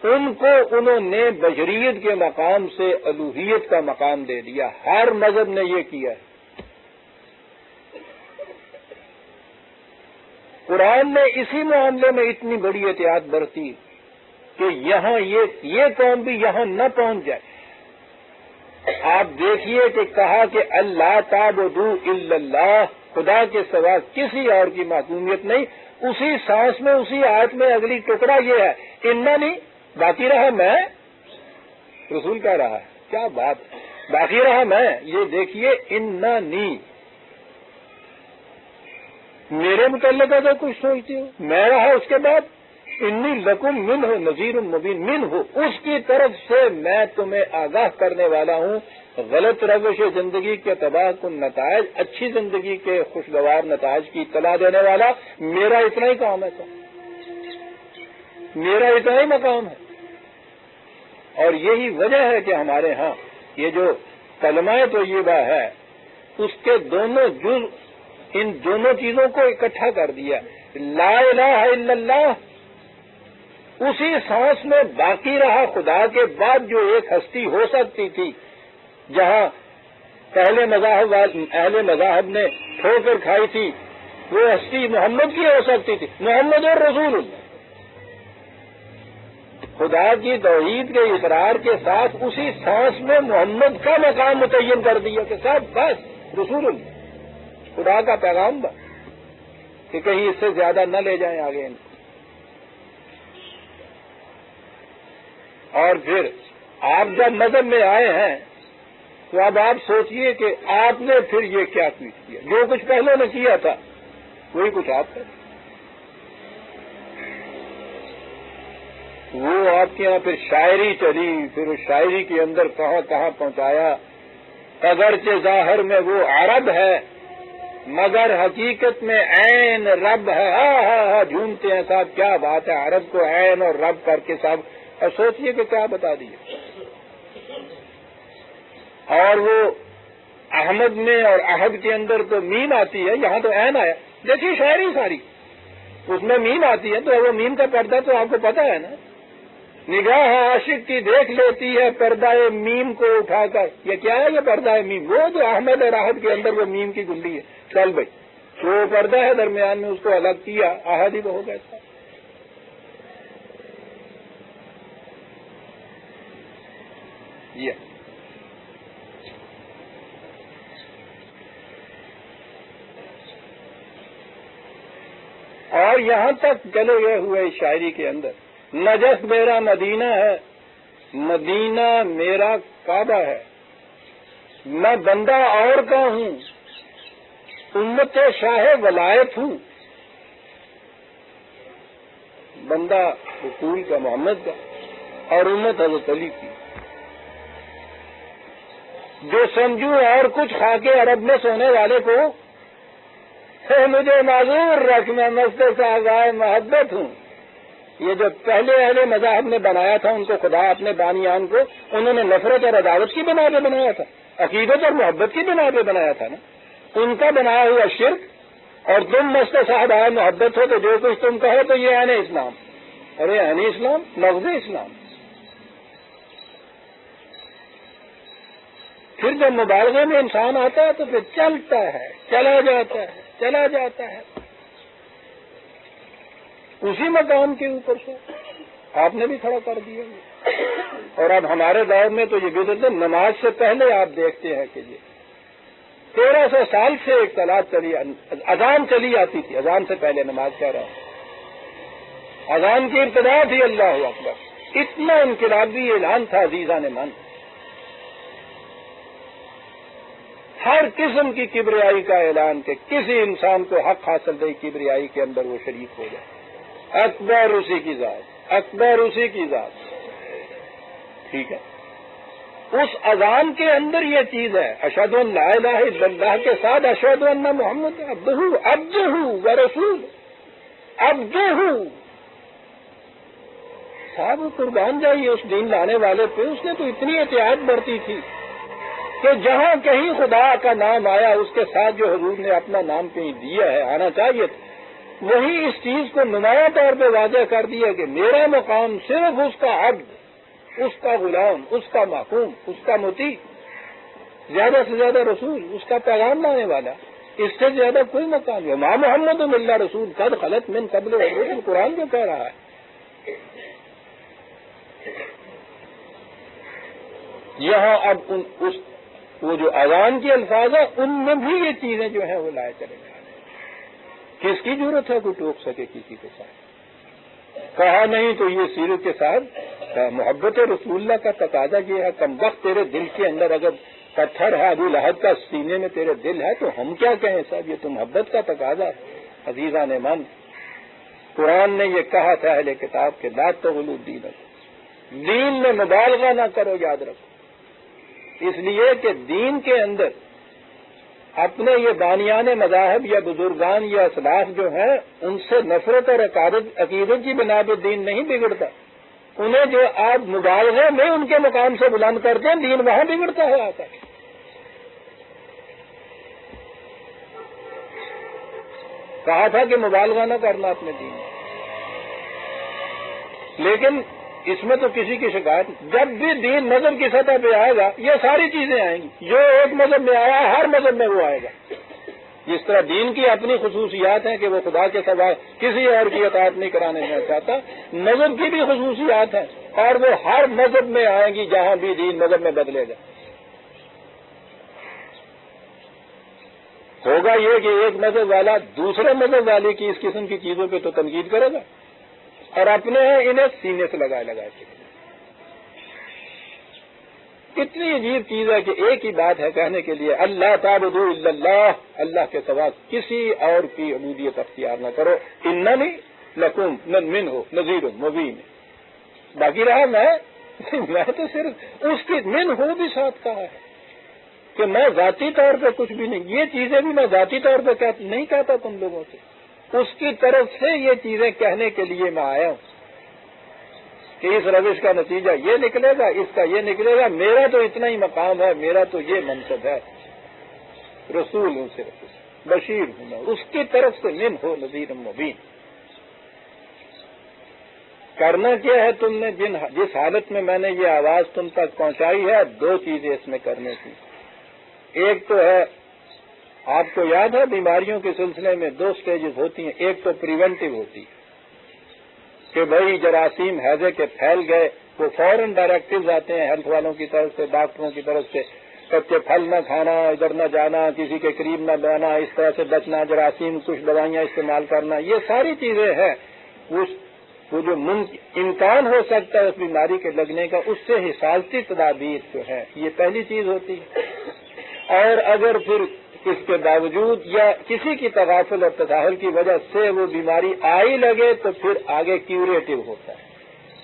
ان کو انہوں نے بشریت کے مقام سے الوہیت کا مقام دے دیا۔ ہر مذہب نے یہ کیا ہے۔ قرآن نے اسی معاملے میں اتنی بڑی احتیاط برتی کہ یہاں یہ قوم بھی یہاں نہ پہنچ جائے۔ آپ دیکھیے کہ کہا کہ اللہ تعبدوا الا اللہ، خدا کے سوا کسی اور کی محکومیت نہیں۔ اسی سانس میں، اسی آیت میں اگلی ٹکڑا یہ ہے اننی، باقی رہا میں، رسول کہہ رہا ہے، کیا بات ہے، باقی رہا میں۔ یہ دیکھیے اننی، میرے متعلق اگر کچھ سوچتے ہو، میں رہا اس کے بعد انی لکم منہ نذیر مبین، منہ اس کی طرف سے میں تمہیں آگاہ کرنے والا ہوں، غلط روش زندگی کے تباہ کن نتائج، اچھی زندگی کے خوشگوار نتائج کی اطلاع دینے والا۔ میرا اتنا ہی کام ہے، میرا اتنا ہی مقام ہے۔ اور یہی وجہ ہے کہ ہمارے ہاں یہ جو کلمہ طیبہ ہے اس کے دونوں جز ان دونوں چیزوں کو اکٹھا کر دیا۔ لا الہ الا اللہ اسی سانس میں باقی رہا، خدا کے بعد جو ایک ہستی ہو سکتی تھی، جہاں اہل مذاہب نے ٹھوکر کھائی تھی، وہ ہستی محمد کی ہو سکتی تھی، محمد اور رسول اللہ۔ خدا کی توحید کے اقرار کے ساتھ اسی سانس میں محمد کا مقام متعین کر دیا کہ صاحب بس رسول اللہ، خدا کا پیغام بس، کہ کہیں اس سے زیادہ نہ لے جائیں آگے ان کو۔ اور پھر آپ جب مذہب میں آئے ہیں تو اب آپ سوچئے کہ آپ نے پھر یہ کیا کیا، جو کچھ پہلے نے کیا تھا وہی کچھ آپ کریں۔ وہ آپ کے یہاں پھر شاعری چلی، پھر اس شاعری کے اندر کہاں کہاں پہنچایا، اگرچہ ظاہر میں وہ عرب ہے مگر حقیقت میں عین رب ہے۔ ہاں جھومتے ہیں صاحب، کیا بات ہے، عرب کو عین اور رب کر کے صاحب، اور سوچئے کہ کیا بتا دیے۔ اور وہ احمد میں اور عہد کے اندر تو میم آتی ہے، یہاں تو عین آیا۔ دیکھیے شاعری ساری اس میں میم آتی ہے، تو وہ میم کا پردہ تو آپ کو پتا ہے نا، نگاہ عاشق کی دیکھ لیتی ہے پردہ میم کو اٹھا کر۔ یہ کیا ہے، یہ پردہ میم، وہ جو احمد اور عہد کے اندر وہ میم کی گنڈی ہے، چل بھائی وہ پردہ ہے درمیان میں، اس کو الگ کیا، عہد ہی تو ہو گیا تھا۔ اور یہاں تک چلے گئے ہوئے اس شاعری کے اندر، نجف میرا مدینہ ہے، مدینہ میرا کعبہ ہے، میں بندہ اور کا ہوں، امت شاہ ولایت ہوں، بندہ رسول کا محمد کا اور امت حضرت علی کی، جو سمجھوں اور کچھ کھا کے عرب میں سونے والے کو مجھے معذور رکھ، میں مست ساغائے محبت ہوں۔ یہ جو پہلے اہل مذاہب نے بنایا تھا ان کو خدا، اپنے بانیان کو انہوں نے نفرت اور عداوت کی بنا پہ بنایا تھا، عقیدت اور محبت کی بنا پہ بنایا تھا نا، ان کا بنایا ہوا شرک، اور تم مست صاحبائے محبت ہو تو جو کچھ تم کہو تو یہ عین اسلام، ارے عین اسلام، لفظ اسلام، پھر جب مبالغے میں انسان آتا ہے تو پھر چلتا ہے، چلا جاتا ہے، چلا جاتا ہے اسی مقام کے اوپر سے آپ نے بھی کھڑا کر دیا۔ اور اب ہمارے دور میں تو یہ بدعت ہے، نماز سے پہلے آپ دیکھتے ہیں کہ یہ 1300 سال سے ایک طلعت چلی، اذان چلی آتی تھی، اذان سے پہلے نماز کہہ رہا ہوں، اذان کی ابتدا تھی اللہ اکبر، اتنا انقلابی اعلان تھا عزیزان من، ہر قسم کی کبریائی کا اعلان کہ کسی انسان کو حق حاصل نہیں کبریائی کے اندر وہ شریک ہو جائے، اکبر اسی کی ذات، اکبر اسی کی ذات، ٹھیک ہے۔ اس اذان کے اندر یہ چیز ہے، اشہد ان لا الہ الا اللہ کے ساتھ اشہد ان محمد عبدہ ورسولہ، عبدہ، صاحب قربان جائیے اس دین لانے والے پہ، اس نے تو اتنی احتیاط برتی تھی کہ جہاں کہیں خدا کا نام آیا اس کے ساتھ جو حضور نے اپنا نام کہیں دیا ہے، آنا چاہیے تھا، وہی اس چیز کو نمایاں طور پہ واضح کر دیا کہ میرا مقام صرف اس کا عبد، اس کا غلام، اس کا محکوم، اس کا مطیع، زیادہ سے زیادہ رسول، اس کا پیغام لانے والا، اس سے زیادہ کوئی مقام نہیں۔ ما محمد الا رسول قد خلت من قبل الرسل، قرآن جو کہہ رہا ہے۔ یہاں اب وہ جو اذان کے الفاظ ہیں ان میں بھی یہ چیزیں جو ہیں وہ لائے چلے جا رہے ہیں۔ کس کی ضرورت ہے کوئی ٹوک سکے کسی کے ساتھ؟ کہا نہیں تو یہ سیرت کے ساتھ محبت رسول اللہ کا تقاضا یہ ہے، کم وقت تیرے دل کے اندر اگر پتھر ہے، ابو لہب کا سینے میں تیرے دل ہے، تو ہم کیا کہیں صاحب، یہ تو محبت کا تقاضا ہے۔ عزیزان من، قرآن نے یہ کہا تھا اہل کتاب کے لا تغلوا دینکم، دین میں مبالغہ نہ کرو، یاد رکھو، اس لیے کہ دین کے اندر اپنے یہ بانیان مذاہب یا بزرگان یا اسلاف جو ہیں ان سے نفرت اور عقیدت کی بنا پہ دین نہیں بگڑتا، انہیں جو آپ مبالغے میں ان کے مقام سے بلند کرتے ہیں، دین وہاں بگڑتا ہے آتا ہے۔ کہا تھا کہ مبالغہ نہ کرنا اپنے دین میں، لیکن اس میں تو کسی کی شکایت نہیں۔ جب بھی دین مذہب کی سطح پہ آئے گا یہ ساری چیزیں آئیں گی، جو ایک مذہب میں آیا ہر مذہب میں وہ آئے گا۔ جس طرح دین کی اپنی خصوصیات ہیں کہ وہ خدا کے سوا کسی اور کی اطاعت نہیں کرانے میں چاہتا، مذہب کی بھی خصوصیات ہیں اور وہ ہر مذہب میں آئیں گی جہاں بھی دین مذہب میں بدلے گا۔ ہوگا یہ کہ ایک مذہب والا دوسرے مذہب والے کی اس قسم کی چیزوں پہ تو تنقید کرے گا اور اپنے انہیں سینے سے لگائے کے کتنی عجیب چیز ہے کہ ایک ہی بات ہے کہنے کے لیے، اللہ تعبدوا الا اللہ، اللہ کے سوا کسی اور کی عبودیت اختیار نہ کرو، اننی لکم منہ نذیر مبین، باقی رہا میں تو صرف اس کی من ہو بھی ساتھ کہا ہے کہ میں ذاتی طور پہ کچھ بھی نہیں، یہ چیزیں بھی میں ذاتی طور پہ نہیں کہتا تم لوگوں سے، اس کی طرف سے یہ چیزیں کہنے کے لیے میں آیا ہوں کہ اس روش کا نتیجہ یہ نکلے گا، اس کا یہ نکلے گا، میرا تو اتنا ہی مقام ہے، میرا تو یہ منصب ہے، رسول ہوں، صرف بشیر ہوں میں، اس کی طرف سے من ہو نذیر مبین۔ کرنا کیا ہے تم نے، جس حالت میں نے یہ آواز تم تک پہنچائی ہے، دو چیزیں اس میں کرنے کی۔ ایک تو ہے، آپ کو یاد ہے بیماریوں کے سلسلے میں دو سٹیجز ہوتی ہیں، ایک تو پریونٹیو ہوتی ہے کہ بھائی جراثیم ہیضے کے پھیل گئے، وہ فوراً ڈائریکٹیوز آتے ہیں ہیلتھ والوں کی طرف سے، ڈاکٹروں کی طرف سے، کچے پھل نہ کھانا، ادھر نہ جانا، کسی کے قریب نہ جانا، اس طرح سے بچنا، جراثیم کچھ دوائیاں استعمال کرنا، یہ ساری چیزیں ہیں۔ وہ جو امکان ہو سکتا ہے اس بیماری کے لگنے کا، اس سے حفاظتی تدابیر جو ہے یہ پہلی چیز ہوتی ہے۔ اور اگر پھر اس کے باوجود یا کسی کی تغافل اور تساہل کی وجہ سے وہ بیماری آئی لگے تو پھر آگے کیوریٹو ہوتا ہے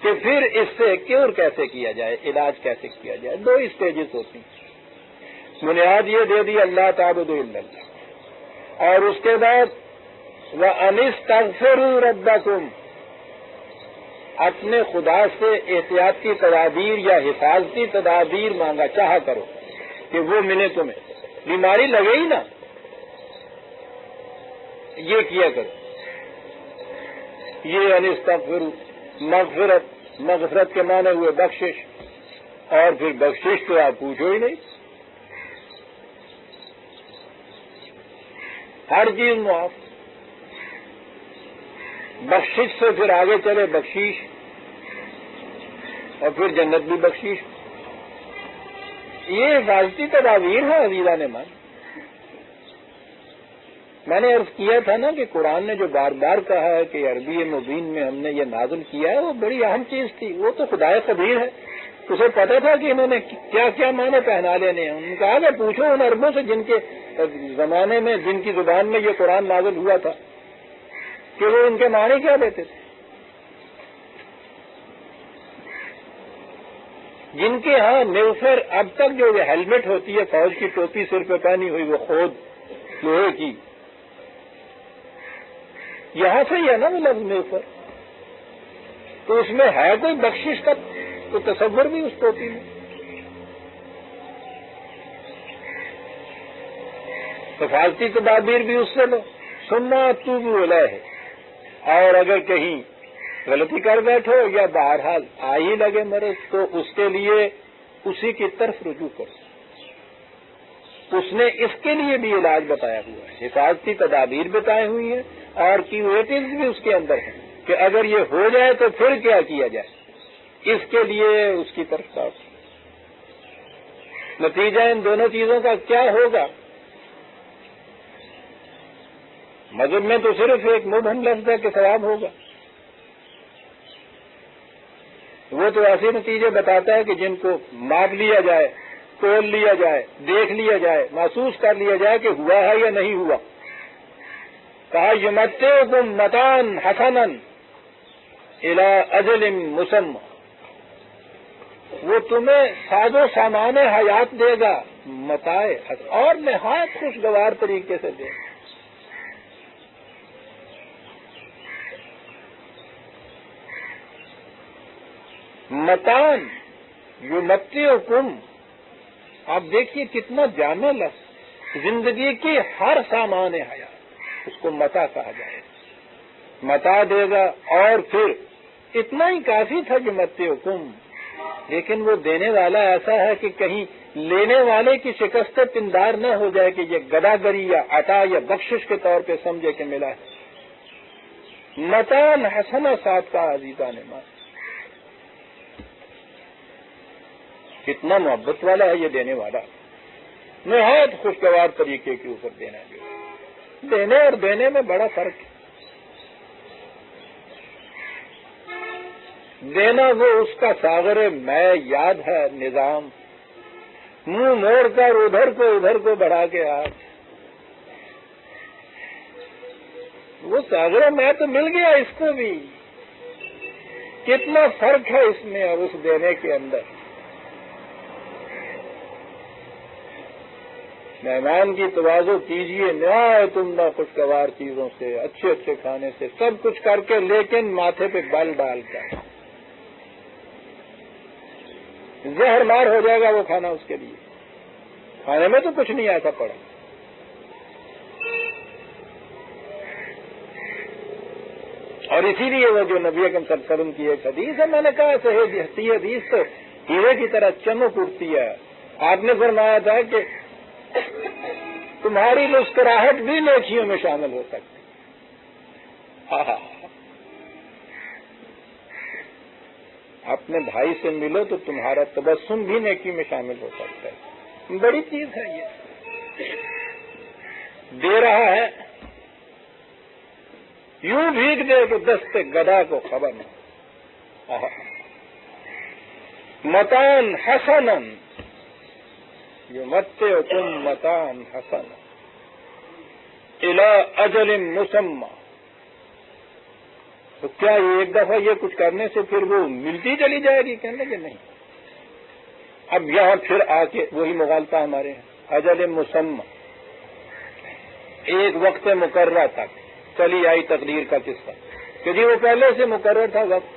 کہ پھر اس سے کیور کیسے کیا جائے، علاج کیسے کیا جائے۔ دو اسٹیجز ہوتی ہیں، بنیاد یہ دے دی اللہ تعبدوا الا اللہ، اور اس کے بعد وَأَنِسْتَغْفِرُوا رَبَّكُمْ، اپنے خدا سے احتیاطی تدابیر یا حفاظتی تدابیر مانگا چاہا کرو کہ وہ ملے تمہیں، بیماری لگے ہی نا، یہ کیا کرو، یہ انستغفروا، مغفرت کے معنی ہوئے بخشش، اور پھر بخشش تو آپ پوچھو ہی نہیں، ہر چیز معاف. بخشش سے پھر آگے چلے بخشیش، اور پھر جنت بھی بخشیش. یہ حفاظتی تدابیر ہے عزیزان مان. میں نے عرض کیا تھا نا کہ قرآن نے جو بار بار کہا ہے کہ عربی مبین میں ہم نے یہ نازل کیا ہے، وہ بڑی اہم چیز تھی. وہ تو خدائے قدیر ہے، اسے پتا تھا کہ انہوں نے کیا کیا معنی پہنا لینے ہیں. انہوں نے کہا کہ پوچھو ان عربوں سے جن کے زمانے میں، جن کی زبان میں یہ قرآن نازل ہوا تھا، کہ وہ ان کے معنی کیا دیتے تھے. جن کے ہاں نیوفر اب تک جو ہیلمٹ ہوتی ہے، فوج کی ٹوپی سر پہ پہنی ہوئی، وہ خود لوہے کی، یہاں سے ہی ہے نا وہ لفظ نیوفر. تو اس میں ہے کوئی بخشش کا تو تصور بھی اس ٹوپی میں. حفاظتی تدابیر بھی اس سے لو. سننا تو بھی بولا ہے، اور اگر کہیں غلطی کر بیٹھو یا بہرحال آ ہی لگے مرض، تو اس کے لیے اسی کی طرف رجوع کرو. اس نے اس کے لیے بھی علاج بتایا ہوا ہے، حفاظتی تدابیر بتائی ہوئی ہیں، اور کیوریٹیوز بھی اس کے اندر ہیں کہ اگر یہ ہو جائے تو پھر کیا کیا جائے. اس کے لیے اس کی طرف کاٹ. نتیجہ ان دونوں چیزوں کا کیا ہوگا؟ مذہب میں تو صرف ایک مبہم لفظ ہے کہ ثواب ہوگا. وہ تو ایسے نتیجے بتاتا ہے کہ جن کو ماپ لیا جائے، تول لیا جائے، دیکھ لیا جائے، محسوس کر لیا جائے کہ ہوا ہے یا نہیں ہوا. کہا یمتعکم متاعا حسنا الی اجل مسمى، وہ تمہیں ساز و سامان حیات دے گا، متاع اور نہایت خوشگوار طریقے سے دے گا. متان یمتعکم، آپ دیکھیے کتنا جامع لفظ. زندگی کی ہر سامان حیات اس کو متاع کہا جائے. متاع دے گا، اور پھر اتنا ہی کافی تھا یمتعکم. لیکن وہ دینے والا ایسا ہے کہ کہیں لینے والے کی شکست پندار نہ ہو جائے کہ یہ گداگری یا عطا یا بخشش کے طور پہ سمجھے کہ ملا ہے. متاع حسنا ساتھ کا عزیزان مان. کتنا محبت والا ہے یہ دینے والا، نہایت خوشگوار طریقے کے اوپر دینا. جو دینے اور دینے میں بڑا فرق ہے. دینا وہ اس کا ساغر میں یاد ہے نظام، منہ موڑ کر ادھر کو بڑھا کے ہاتھ. وہ ساغر میں تو مل گیا اس کو بھی. کتنا فرق ہے اس میں اور اس دینے کے اندر. مہمان کی تواضع کیجیے نہایت عمدہ خوشگوار چیزوں سے، اچھے اچھے کھانے سے، سب کچھ کر کے، لیکن ماتھے پہ بل ڈال کر. زہر مار ہو جائے گا وہ کھانا اس کے لیے. کھانے میں تو کچھ نہیں ایسا پڑا. اور اسی لیے وہ جو نبی اکرم صلی اللہ علیہ وسلم کی ایک حدیث ہے، میں نے کہا صحیح حدیث تو ہیرے کی طرح چمک اٹھتی ہے. آپ نے فرمایا تھا کہ تمہاری مسکراہٹ بھی نیکیوں میں شامل ہو سکتی. اپنے بھائی سے ملو تو تمہارا تبسم بھی نیکی میں شامل ہو سکتا ہے. بڑی چیز ہے یہ. دے رہا ہے یوں بھیگ دے کہ دست گدا کو خبر نہ. متان حسنا یمتعکم متاعا حسنا الی اجل مسمى. تو کیا یہ ایک دفعہ یہ کچھ کرنے سے پھر وہ ملتی چلی جائے گی؟ کہنے کہ نہیں. اب یہاں پھر آ کے وہی مغالطہ ہمارے ہیں. اجل مسمى، ایک وقت مقررہ تک چلی آئی تقدیر کا قصہ کہ جی وہ پہلے سے مقرر تھا وقت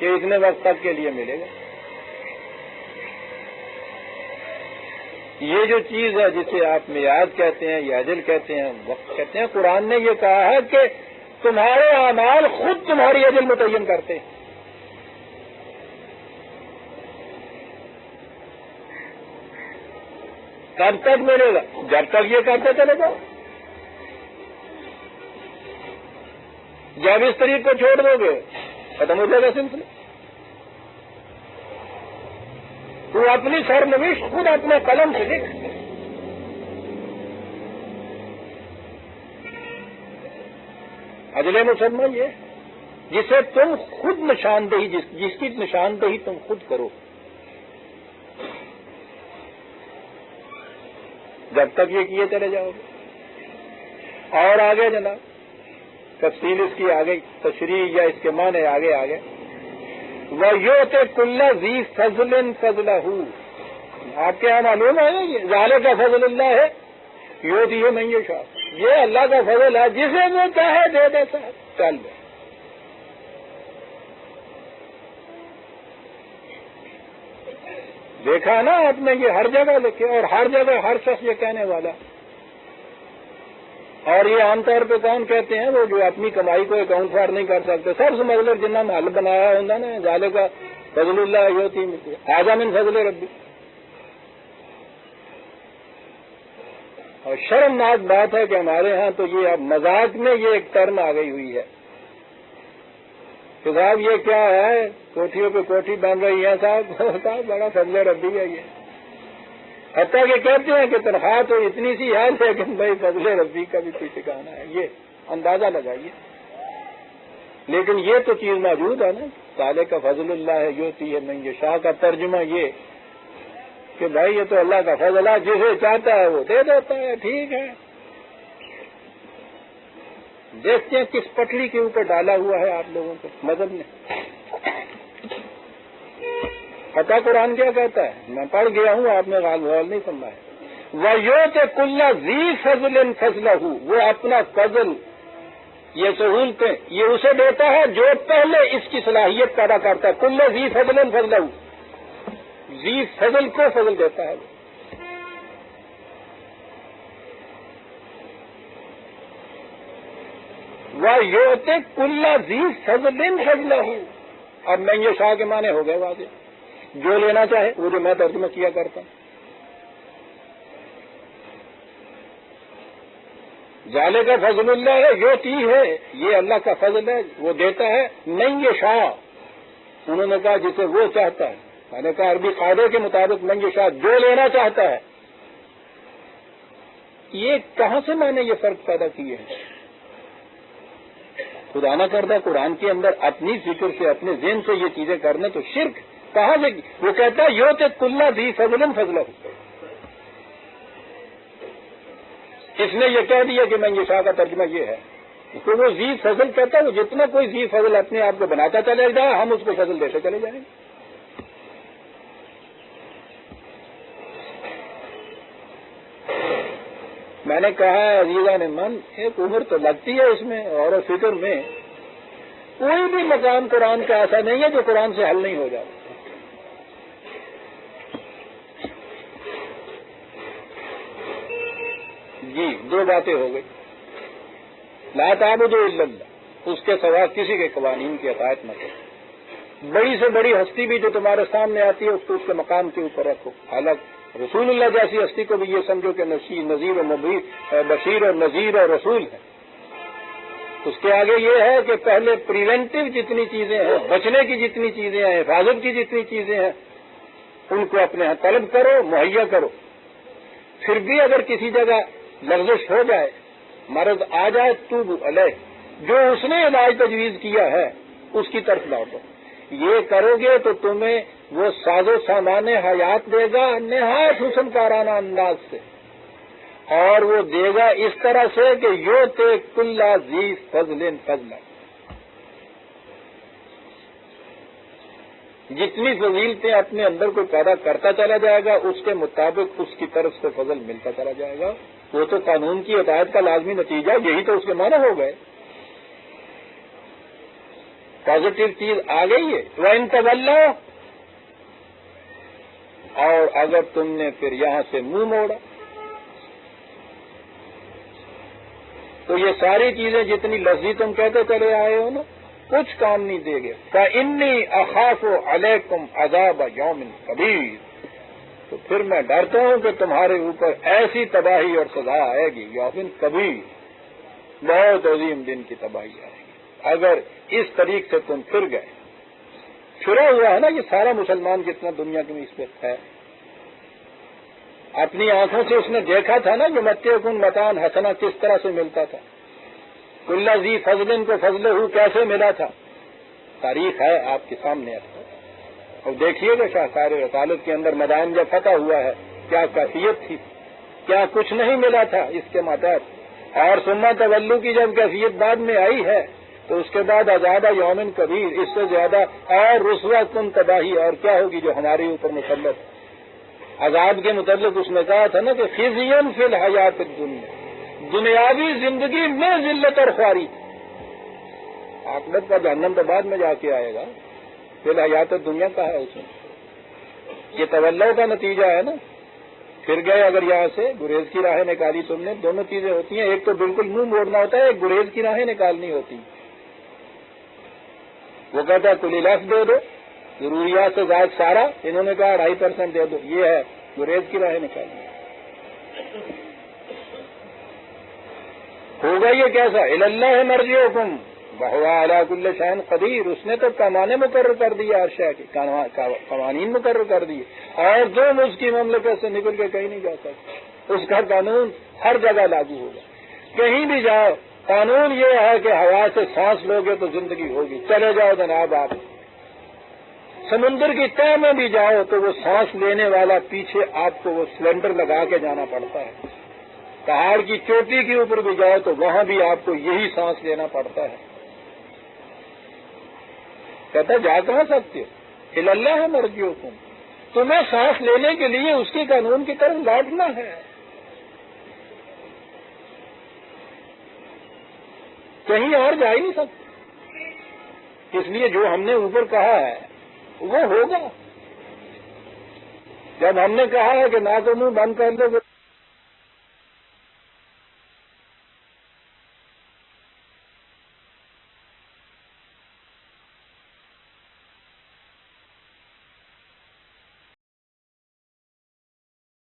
کہ اتنے وقت تک کے لیے ملے گا. یہ جو چیز ہے جسے آپ میعاد کہتے ہیں یا اجل کہتے ہیں، وقت کہتے ہیں، قرآن نے یہ کہا ہے کہ تمہارے اعمال خود تمہاری اجل متعین کرتے ہیں. کب تک ملے گا؟ جب تک یہ کرتے چلے گا. جب اس طریق کو چھوڑ دو گے ختم ہو جائے گا سلسلہ. تو اپنی سرنوشت خود اپنے قلم سے لکھ. اجلے مسلمان یہ جسے تم خود نشاندہی جس کی نشاندہی تم خود کرو. جب تک یہ کیے چلے جاؤ گے. اور آگے جناب تفصیل اس کی آگے تشریح یا اس کے معنی آگے وَيُؤْتِ كُلَّ ذِي فَضْلٍ فَضْلَهُ. آپ کے یہاں معلوم ہے یہ ذالک فضل اللہ ہے یؤتیہ من یشاء. یہ اللہ کا فضل ہے جسے وہ چاہے دے دیتا ہے. چل دے. دیکھا نا آپ نے یہ ہر جگہ لکھے اور ہر جگہ ہر شخص یہ کہنے والا. اور یہ عام طور پہ کون کہتے ہیں وہ جو اپنی کمائی کو اکاؤنٹ فار نہیں کر سکتے. سب سے مطلب جنہوں نے حل بنایا ہوں نا ذالک فضل اللہ یؤتی ھذا من فضل ربی. اور شرمناک بات ہے کہ ہمارے ہاں تو یہ اب مذاق میں یہ ایک ٹرم آ گئی ہوئی ہے کہ صاحب یہ کیا ہے کوٹھیوں پہ کوٹھی بن رہی ہے صاحب بڑا فضل ربی ہے یہ. حتیٰ کہ کہتے ہیں کہ تنخواہ تو اتنی سی ہے لیکن بھائی فضل ربی کا بھی کوئی ٹھکانا ہے. یہ اندازہ لگائیے. لیکن یہ تو چیز موجود ہے نا ذالک فضل اللہ یؤتی من یشاء کا ترجمہ یہ کہ بھائی یہ تو اللہ کا فضل ہے جسے چاہتا ہے وہ دے دیتا ہے. ٹھیک ہے. دیکھتے ہیں کس پٹڑی کے اوپر ڈالا ہوا ہے آپ لوگوں کو مذہب نے. پتہ قرآن کیا کہتا ہے میں پڑھ گیا ہوں آپ نے غور نہیں سننا ہے. وَيُؤْتِ كُلَّ ذِي فَضْلٍ فَضْلَهُ. وہ اپنا فضل یہ سہولتیں یہ اسے دیتا ہے جو پہلے اس کی صلاحیت پیدا کرتا ہے. كُلَّ ذِي فَضْلٍ فَضْلَهُ. ذی فضل کو فضل دیتا ہے. وَيُؤْتِ كُلَّ ذِي فَضْلٍ فَضْلَهُ. اب میں یہ شاہ کے معنی ہو گئے واضح. جو لینا چاہے وہ جو میں ترجمہ کیا کرتا ہوں. ذالک فضل اللہ ہے یؤتی ہے یہ اللہ کا فضل ہے وہ دیتا ہے. من یشاء انہوں نے کہا جسے وہ چاہتا ہے. میں نے کہا عربی قاعدے کے مطابق من یشاء جو لینا چاہتا ہے. یہ کہاں سے میں نے یہ فرق پیدا کیے ہیں. خدا نہ کردہ قرآن کے اندر اپنی فکر سے اپنے ذہن سے یہ چیزیں کرنے تو شرک کہاں سے. وہ کہتا ہے یؤتی کل ذی فضل فضلہ. اس نے یہ کہہ دیا کہ من یشاء کا ترجمہ یہ ہے تو وہ ذی فضل کہتا ہے وہ جتنا کوئی ذی فضل اپنے آپ کو بناتا چلے جائے ہم اس کو فضل دیتے چلے جائیں گے. میں نے کہا ہے عزیزان من ایک عمر تو لگتی ہے اس میں اور فکر میں کوئی بھی مقام قرآن کا ایسا نہیں ہے جو قرآن سے حل نہیں ہو جاتا. جی دو باتیں ہو گئی. لا تعبدوا الا اللہ اس کے سوا کسی کے قوانین کی اطاعت نہ کرو. بڑی سے بڑی ہستی بھی جو تمہارے سامنے آتی ہے اس کو اس کے مقام کے اوپر رکھو. حالانکہ رسول اللہ جیسی ہستی کو بھی یہ سمجھو کہ نذیر اور بشیر اور نذیر اور رسول ہے. اس کے آگے یہ ہے کہ پہلے پریونٹیو جتنی چیزیں ہیں بچنے کی جتنی چیزیں ہیں حفاظت کی جتنی چیزیں ہیں ان کو اپنے ہاں طلب کرو مہیا کرو. پھر بھی اگر کسی جگہ لغزش ہو جائے مرض آ جائے توبوا علیہ جو اس نے علاج تجویز کیا ہے اس کی طرف لوٹو. یہ کرو گے تو تمہیں وہ ساز و سامان حیات دے گا نہایت حسن کارانہ انداز سے اور وہ دے گا اس طرح سے کہ یؤتی کل ذی فضل فضلہ. جتنی فضیلتیں اپنے اندر کو پیدا کرتا چلا جائے گا اس کے مطابق اس کی طرف سے فضل ملتا چلا جائے گا. وہ تو قانون کی ہدایت کا لازمی نتیجہ یہی تو اس کے معنی ہو گئے. پازیٹو چیز آ گئی ہے. وَإِن تَوَلَّوْا اور اگر تم نے پھر یہاں سے منہ موڑا تو یہ ساری چیزیں جتنی لفظی تم کہتے چلے آئے ہو نا کچھ کام نہیں دے گے. فَإِنِّي أَخَافُ عَلَيْكُمْ عَذَابَ يَوْمٍ كَبِيرٍ تو پھر میں ڈرتا ہوں کہ تمہارے اوپر ایسی تباہی اور سزا آئے گی یومن کبیر بہت عظیم دن کی تباہی آئے گی. اگر اس طریق سے تم پھر گئے، پھرا ہوا ہے نا یہ سارا مسلمان جتنا دنیا میں اس وقت ہے، اپنی آنکھوں سے اس نے دیکھا تھا نا کہ متعکن متان حسنا کس طرح سے ملتا تھا، کل ذی فضل کو فضلہ کیسے ملا تھا، تاریخ ہے آپ کے سامنے ہے۔ اور دیکھیے گا شاہکار رسالت کے اندر میدان جب فتح ہوا ہے کیا کیفیت تھی، کیا کچھ نہیں ملا تھا اس کے ماتحت، اور ثم تولو کی جب کیفیت بعد میں آئی ہے تو اس کے بعد عذاب یوم کبیر، اس سے زیادہ اور رسوا کن تباہی اور کیا ہوگی جو ہمارے اوپر مسلط۔ عذاب کے متعلق اس نے کہا تھا نا کہ خزی فی الحیات الدنیا، دنیاوی زندگی میں ذلت اور خواری، عاقبت کا جہنم تو بعد میں جا کے آئے گا، فی الحیات الدنیا کا ہے اس میں۔ یہ تولو کا نتیجہ ہے نا، پھر گئے اگر یہاں سے گریز کی راہیں نکالی تم نے، دونوں چیزیں ہوتی ہیں، ایک تو بالکل منہ موڑنا ہوتا ہے، ایک گریز کی راہیں نکالنی ہوتی ہیں۔ وہ کہتا ہے کلی لفظ دے دو، ضروریات سے زائد سارا، انہوں نے کہا 2.5% دے دو، یہ ہے گریز کی راہیں نکالنی۔ ہوگا یہ کیسا، اللہ مرجعکم وہو علی کل شیء قدیر، اس نے تو پیمانے مقرر کر دیا، ہر شے کے قوانین مقرر کر دیے، اور جو اس کی مملکت سے نکل کے کہیں نہیں جا سکتا، اس کا قانون ہر جگہ لاگو ہوگا۔ کہیں بھی جاؤ قانون یہ ہے کہ ہوا سے سانس لوگے تو زندگی ہوگی، چلے جاؤ جناب آپ سمندر کی تہہ میں بھی جاؤ تو وہ سانس لینے والا پیچھے آپ کو وہ سلنڈر لگا کے جانا پڑتا ہے، پہاڑ کی چوٹی کے اوپر بھی جاؤ تو وہاں بھی آپ کو یہی سانس لینا پڑتا ہے۔ کہتا جا کہاں سکتے ہو، اللہ مرجعکم، تمہیں سانس لینے کے لیے اس کے قانون کی طرف لوٹنا ہے، کہیں اور جا ہی نہیں سکتے۔ اس لیے جو ہم نے اوپر کہا ہے وہ ہوگا۔ جب ہم نے کہا ہے کہ ناک و منہ بند کر لو